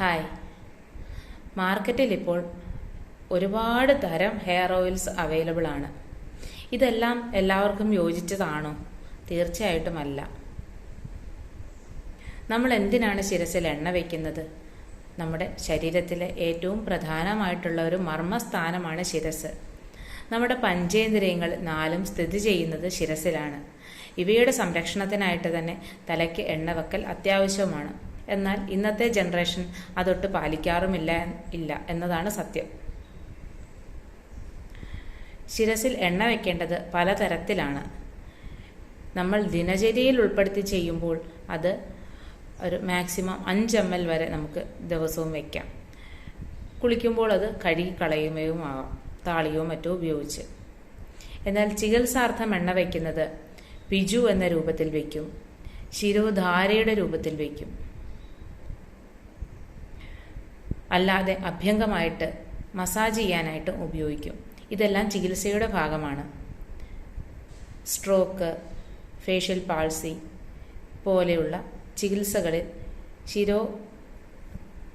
Hi. മാർക്കറ്റിൽ ഇപ്പോൾ ഒരുപാട് തരം ഹെയർ ഓയിൽസ് അവൈലബിൾ ആണ്. ഇതെല്ലാം എല്ലാവർക്കും യോജിച്ചതാണോ? തീർച്ചയായിട്ടും അല്ല. നമ്മൾ എന്തിനാണ് ശിരസിൽ എണ്ണ വയ്ക്കുന്നത്? നമ്മുടെ ശരീരത്തിലെ ഏറ്റവും പ്രധാനമായിട്ടുള്ള ഒരു മർമ്മസ്ഥാനമാണ് ശിരസ്. നമ്മുടെ പഞ്ചേന്ദ്രിയങ്ങൾ 4 സ്ഥിതി ചെയ്യുന്നത് ശിരസിലാണ്. ഇവയുടെ സംരക്ഷണത്തിനായിട്ട് തന്നെ തലയ്ക്ക് എണ്ണ വെക്കൽ അത്യാവശ്യമാണ്. എന്നാൽ ഇന്നത്തെ ജനറേഷൻ അതൊട്ട് പാലിക്കാറുമില്ല എന്നതാണ് സത്യം. ശിരസിൽ എണ്ണ വയ്ക്കേണ്ടത് പലതരത്തിലാണ്. നമ്മൾ ദിനചര്യയിൽ ഉൾപ്പെടുത്തി ചെയ്യുമ്പോൾ അത് ഒരു മാക്സിമം 5 ml വരെ നമുക്ക് ദിവസവും വയ്ക്കാം. കുളിക്കുമ്പോൾ അത് കഴുകി കളയുകയും ആവാം, താളിയോ മറ്റോ ഉപയോഗിച്ച്. എന്നാൽ ചികിത്സാർത്ഥം എണ്ണ വയ്ക്കുന്നത് പിജു എന്ന രൂപത്തിൽ വയ്ക്കും, ശിരോധാരയുടെ രൂപത്തിൽ വയ്ക്കും. അല്ലാതെ അഭ്യംഗമായിട്ട് മസാജ് ചെയ്യാനായിട്ട് ഉപയോഗിക്കും. ഇതെല്ലാം ചികിത്സയുടെ ഭാഗമാണ്. സ്ട്രോക്ക്, ഫേഷ്യൽ പാൾസി പോലെയുള്ള ചികിത്സകളിൽ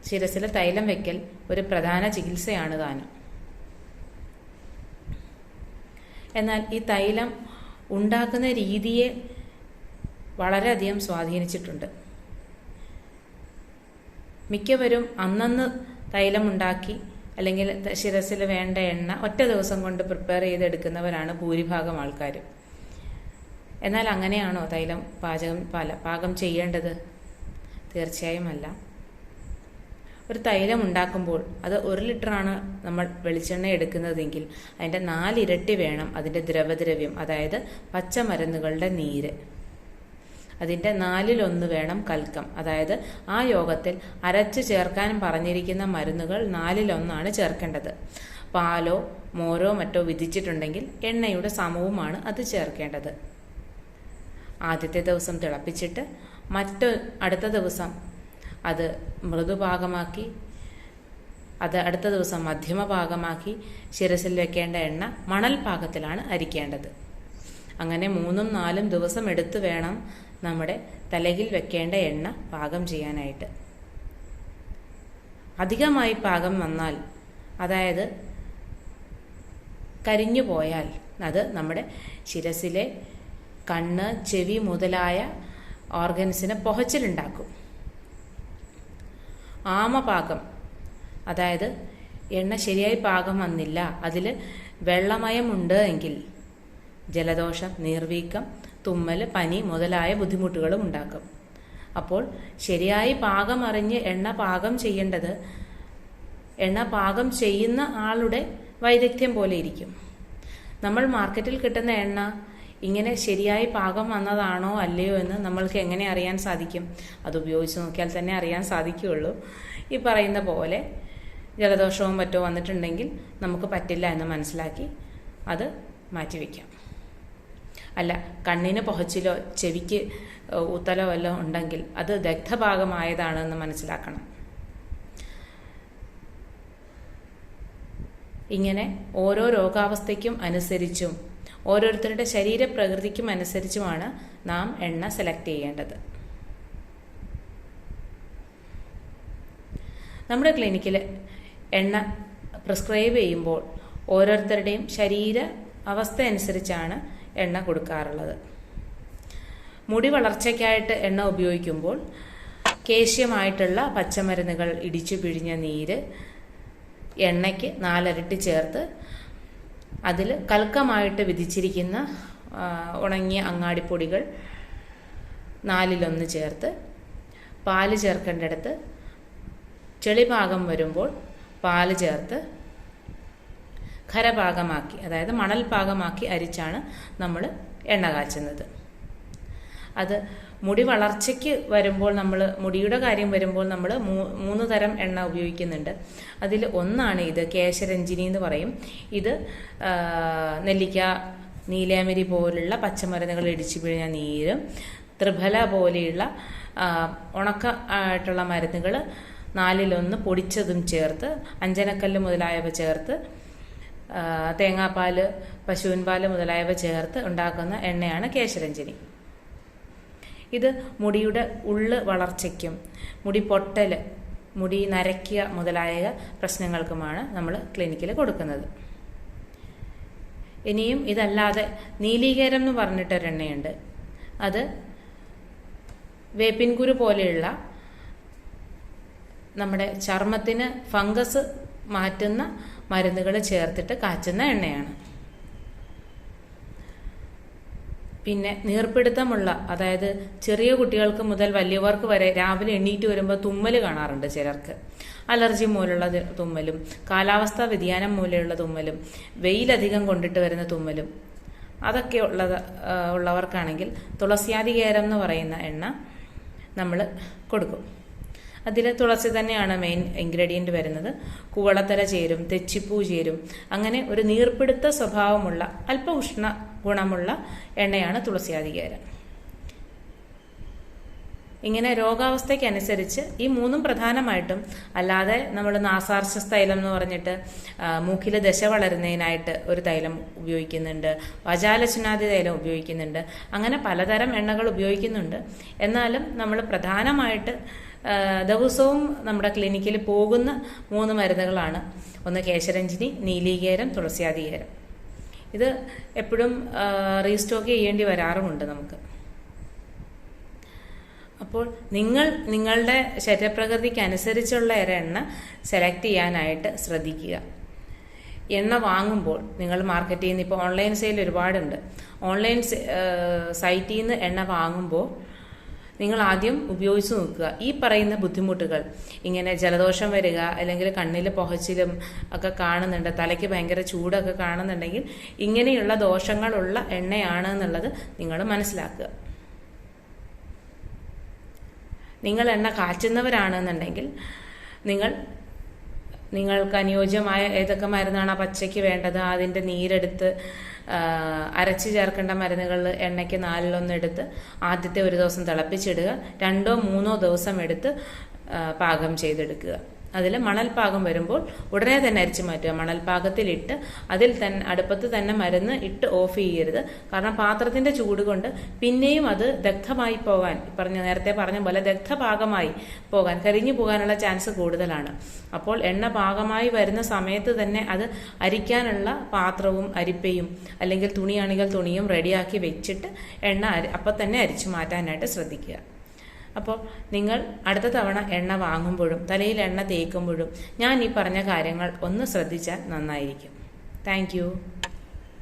ശിരസിലെ തൈലം വയ്ക്കൽ ഒരു പ്രധാന ചികിത്സയാണ് താനും. എന്നാൽ ഈ തൈലം ഉണ്ടാക്കുന്ന രീതിയെ വളരെയധികം സ്വാധീനിച്ചിട്ടുണ്ട്. മിക്കവരും അന്നന്ന് തൈലമുണ്ടാക്കി അല്ലെങ്കിൽ ശിരസിൽ വേണ്ട എണ്ണ ഒറ്റ ദിവസം കൊണ്ട് പ്രിപ്പയർ ചെയ്തെടുക്കുന്നവരാണ് ഭൂരിഭാഗം ആൾക്കാരും. എന്നാൽ അങ്ങനെയാണോ തൈലം പാകം ചെയ്യേണ്ടത്? തീർച്ചയായും അല്ല. ഒരു തൈലം ഉണ്ടാക്കുമ്പോൾ അത് 1 ലിറ്ററാണ് നമ്മൾ വെളിച്ചെണ്ണ എടുക്കുന്നതെങ്കിൽ അതിൻ്റെ 4 ഇരട്ടി വേണം അതിൻ്റെ ദ്രവദ്രവ്യം, അതായത് പച്ചമരുന്നുകളുടെ നീര്. അതിൻ്റെ 4/1 വേണം കൽക്കം, അതായത് ആ യോഗത്തിൽ അരച്ച് ചേർക്കാൻ പറഞ്ഞിരിക്കുന്ന മരുന്നുകൾ 4/1 ചേർക്കേണ്ടത്. പാലോ മോരോ മറ്റോ വിധിച്ചിട്ടുണ്ടെങ്കിൽ എണ്ണയുടെ സമവുമാണ് അത് ചേർക്കേണ്ടത്. ആദ്യത്തെ ദിവസം തിളപ്പിച്ചിട്ട് അടുത്ത ദിവസം അത് മൃദുപാകമാക്കി, അത് അടുത്ത ദിവസം മധ്യമ പാകമാക്കി ശിരസിൽ വെക്കേണ്ട എണ്ണ മണൽ പാകത്തിലാണ് അരിക്കേണ്ടത്. അങ്ങനെ 3ഉം 4ഉം ദിവസം എടുത്ത് വേണം നമ്മുടെ തലയിൽ വെക്കേണ്ട എണ്ണ പാകം ചെയ്യാനായിട്ട്. അധികമായി പാകം വന്നാൽ, അതായത് കരിഞ്ഞു പോയാൽ, അത് നമ്മുടെ ശിരസിലെ കണ്ണ്, ചെവി മുതലായ ഓർഗൻസിന് പുകച്ചിലുണ്ടാക്കും. ആമപാകം, അതായത് എണ്ണ ശരിയായി പാകം വന്നില്ല, അതിൽ വെള്ളമയമുണ്ട് എങ്കിൽ ജലദോഷം, നീർവീക്കം, തുമ്മൽ, പനി മുതലായ ബുദ്ധിമുട്ടുകളും ഉണ്ടാക്കും. അപ്പോൾ ശരിയായി പാകം അറിഞ്ഞ് എണ്ണ പാകം ചെയ്യേണ്ടത് എണ്ണ പാകം ചെയ്യുന്ന ആളുടെ വൈദഗ്ധ്യം പോലെ ഇരിക്കും. നമ്മൾ മാർക്കറ്റിൽ കിട്ടുന്ന എണ്ണ ഇങ്ങനെ ശരിയായി പാകം വന്നതാണോ അല്ലയോ എന്ന് നമ്മൾക്ക് എങ്ങനെ അറിയാൻ സാധിക്കും? അത് ഉപയോഗിച്ച് നോക്കിയാൽ തന്നെ അറിയാൻ സാധിക്കുകയുള്ളൂ. ഈ പറയുന്ന പോലെ ജലദോഷവും മറ്റോ വന്നിട്ടുണ്ടെങ്കിൽ നമുക്ക് പറ്റില്ല എന്ന് മനസ്സിലാക്കി അത് മാറ്റിവെക്കാം. അല്ല, കണ്ണിന് പുകച്ചിലോ ചെവിക്ക് ഊത്തലോ വല്ലതും ഉണ്ടെങ്കിൽ അത് ദഗ്ധഭാഗമായതാണെന്ന് മനസ്സിലാക്കണം. ഇങ്ങനെ ഓരോ രോഗാവസ്ഥയ്ക്കും അനുസരിച്ചും ഓരോരുത്തരുടെ ശരീരപ്രകൃതിക്കും അനുസരിച്ചുമാണ് നാം എണ്ണ സെലക്ട് ചെയ്യേണ്ടത്. നമ്മുടെ ക്ലിനിക്കിൽ എണ്ണ പ്രിസ്ക്രൈബ് ചെയ്യുമ്പോൾ ഓരോരുത്തരുടെയും ശരീര അവസ്ഥ അനുസരിച്ചാണ് എണ്ണ കൊടുക്കാറുള്ളത്. മുടി വളർച്ചയ്ക്കായിട്ട് എണ്ണ ഉപയോഗിക്കുമ്പോൾ കേശ്യമായിട്ടുള്ള പച്ചമരുന്നുകൾ ഇടിച്ചു പിഴിഞ്ഞ നീര് എണ്ണയ്ക്ക് 4 ഇരട്ടി ചേർത്ത് അതിൽ കൽക്കമായിട്ട് വിധിച്ചിരിക്കുന്ന ഉണങ്ങിയ അങ്ങാടിപ്പൊടികൾ 4/1 ചേർത്ത്, പാല് ചേർക്കേണ്ടടുത്ത് ചെളിപാകം വരുമ്പോൾ പാല് ചേർത്ത് ഖരപാകമാക്കി, അതായത് മണൽ പാകമാക്കി അരിച്ചാണ് നമ്മൾ എണ്ണ കാച്ചുന്നത്. അത് മുടി വളർച്ചയ്ക്ക് വരുമ്പോൾ മുടിയുടെ കാര്യം വരുമ്പോൾ നമ്മൾ 3 തരം എണ്ണ ഉപയോഗിക്കുന്നുണ്ട്. അതിൽ ഒന്നാണ് ഇത്, കേശരഞ്ജിനി എന്ന് പറയും. ഇത് നെല്ലിക്ക, നീലാമരി പോലുള്ള പച്ചമരുന്നുകൾ ഇടിച്ചു പിഴിഞ്ഞ നീരും, ത്രിഫല പോലെയുള്ള ഉണക്ക ആയിട്ടുള്ള മരുന്നുകൾ 4/1 പൊടിച്ചതും ചേർത്ത്, അഞ്ചനക്കല്ല് മുതലായവ ചേർത്ത്, തേങ്ങാപ്പാൽ, പശുവിൻ പാല് മുതലായവ ചേർത്ത് ഉണ്ടാക്കുന്ന എണ്ണയാണ് കേശരഞ്ജിനി. ഇത് മുടിയുടെ ഉള്ള് വളർച്ചയ്ക്കും മുടി പൊട്ടൽ മുടി നരയ്ക്കുക മുതലായ പ്രശ്നങ്ങൾക്കുമാണ് നമ്മൾ ക്ലിനിക്കിൽ കൊടുക്കുന്നത്. ഇനിയും ഇതല്ലാതെ നീലീകരം എന്ന് പറഞ്ഞിട്ടൊരെണ്ണയുണ്ട്. അത് വേപ്പിൻകുരു പോലെയുള്ള നമ്മുടെ ചർമ്മത്തിന് ഫംഗസ് മാറ്റുന്ന മരുന്നുകൾ ചേർത്തിട്ട് കാച്ചുന്ന എണ്ണയാണ്. പിന്നെ നീർപ്പിടുത്തമുള്ള, അതായത് ചെറിയ കുട്ടികൾക്ക് മുതൽ വലിയവർക്ക് വരെ രാവിലെ എണീറ്റ് വരുമ്പോൾ തുമ്മൽ കാണാറുണ്ട് ചിലർക്ക്. അലർജി മൂലമുള്ള തുമ്മലും കാലാവസ്ഥാ വ്യതിയാനം മൂലമുള്ള തുമ്മലും വെയിലധികം കൊണ്ടിട്ട് വരുന്ന തുമ്മലും അതൊക്കെ ഉള്ളവർക്കാണെങ്കിൽ തുളസിയാദികേരം എന്ന് പറയുന്ന എണ്ണ നമ്മൾ കൊടുക്കും. അതിൽ തുളസി തന്നെയാണ് മെയിൻ ഇൻഗ്രീഡിയൻറ്റ് വരുന്നത്. കൂവളത്തല ചേരും, തെച്ചിപ്പൂ ചേരും. അങ്ങനെ ഒരു നീർപ്പിടുത്ത സ്വഭാവമുള്ള അല്പ ഉഷ്ണ ഗുണമുള്ള എണ്ണയാണ് തുളസിയാദികേരം. ഇങ്ങനെ രോഗാവസ്ഥയ്ക്കനുസരിച്ച് ഈ മൂന്നും പ്രധാനമായിട്ടും, അല്ലാതെ നമ്മൾ നാസാർശ തൈലം എന്ന് പറഞ്ഞിട്ട് മൂക്കിൽ ദശ വളരുന്നതിനായിട്ട് ഒരു തൈലം ഉപയോഗിക്കുന്നുണ്ട്, വജാലചുനാദി തൈലം ഉപയോഗിക്കുന്നുണ്ട്. അങ്ങനെ പലതരം എണ്ണകൾ ഉപയോഗിക്കുന്നുണ്ട്. എന്നാലും നമ്മൾ പ്രധാനമായിട്ട് ദിവസവും നമ്മുടെ ക്ലിനിക്കിൽ പോകുന്ന 3 മരുന്നുകളാണ്. ഒന്ന് കേശരഞ്ജിനി, നീലീകേരം, തുളസിയാദികേരം. ഇത് എപ്പോഴും റീസ്റ്റോക്ക് ചെയ്യേണ്ടി വരാറുമുണ്ട് നമുക്ക്. അപ്പോൾ നിങ്ങളുടെ ശരീരപ്രകൃതിക്ക് അനുസരിച്ചുള്ള എണ്ണ സെലക്ട് ചെയ്യാനായിട്ട് ശ്രദ്ധിക്കുക. എണ്ണ വാങ്ങുമ്പോൾ നിങ്ങൾ മാർക്കറ്റിൽ നിന്ന്, ഇപ്പോൾ ഓൺലൈൻ സെയിൽ ഒരുപാടുണ്ട്, ഓൺലൈൻ സൈറ്റിൽ നിന്ന് എണ്ണ വാങ്ങുമ്പോൾ നിങ്ങൾ ആദ്യം ഉപയോഗിച്ച് നോക്കുക. ഈ പറയുന്ന ബുദ്ധിമുട്ടുകൾ, ഇങ്ങനെ ജലദോഷം വരിക, അല്ലെങ്കിൽ കണ്ണിൽ പുകച്ചിലും ഒക്കെ കാണുന്നുണ്ട്, തലയ്ക്ക് ഭയങ്കര ചൂടൊക്കെ കാണുന്നുണ്ടെങ്കിൽ ഇങ്ങനെയുള്ള ദോഷങ്ങളുള്ള എണ്ണയാണ് എന്നുള്ളത് നിങ്ങൾ മനസ്സിലാക്കുക. നിങ്ങൾ എണ്ണ കാച്ചുന്നവരാണെന്നുണ്ടെങ്കിൽ നിങ്ങൾക്ക് അനുയോജ്യമായ ഏതൊക്കെ മരുന്നാണ് ആ പച്ചയ്ക്ക് വേണ്ടത്, അതിൻ്റെ നീരെടുത്ത് അരച്ച് ചേർക്കേണ്ട മരുന്നുകൾ എണ്ണയ്ക്ക് 4-1 എടുത്ത് ആദ്യത്തെ ഒരു ദിവസം തിളപ്പിച്ചിടുക. 2-3 ദിവസം എടുത്ത് പാകം ചെയ്തെടുക്കുക. അതിൽ മണൽപ്പാകം വരുമ്പോൾ ഉടനെ തന്നെ അരിച്ചു മാറ്റുക. മണൽപ്പാകത്തിലിട്ട് അതിൽ തന്നെ അടുപ്പത്ത് തന്നെ മരുന്ന് ഇട്ട് ഓഫ് ചെയ്യരുത്. കാരണം പാത്രത്തിൻ്റെ ചൂട് കൊണ്ട് പിന്നെയും അത് ദഗ്ധമായി പോകാൻ, നേരത്തെ പറഞ്ഞ പോലെ ദഗ്ധപാകമായി പോകാൻ, കരിഞ്ഞു പോകാനുള്ള ചാൻസ് കൂടുതലാണ്. അപ്പോൾ എണ്ണ പാകമായി വരുന്ന സമയത്ത് തന്നെ അത് അരിക്കാനുള്ള പാത്രവും അരിപ്പയും അല്ലെങ്കിൽ തുണിയാണെങ്കിൽ തുണിയും റെഡിയാക്കി വെച്ചിട്ട് എണ്ണ അപ്പം തന്നെ അരിച്ചു മാറ്റാനായിട്ട് ശ്രദ്ധിക്കുക. അപ്പോൾ നിങ്ങൾ അടുത്ത തവണ എണ്ണ വാങ്ങുമ്പോഴും തലയിൽ എണ്ണ തേക്കുമ്പോഴും ഞാൻ ഈ പറഞ്ഞ കാര്യങ്ങൾ ഒന്ന് ശ്രദ്ധിച്ചാൽ നന്നായിരിക്കും. Thank you.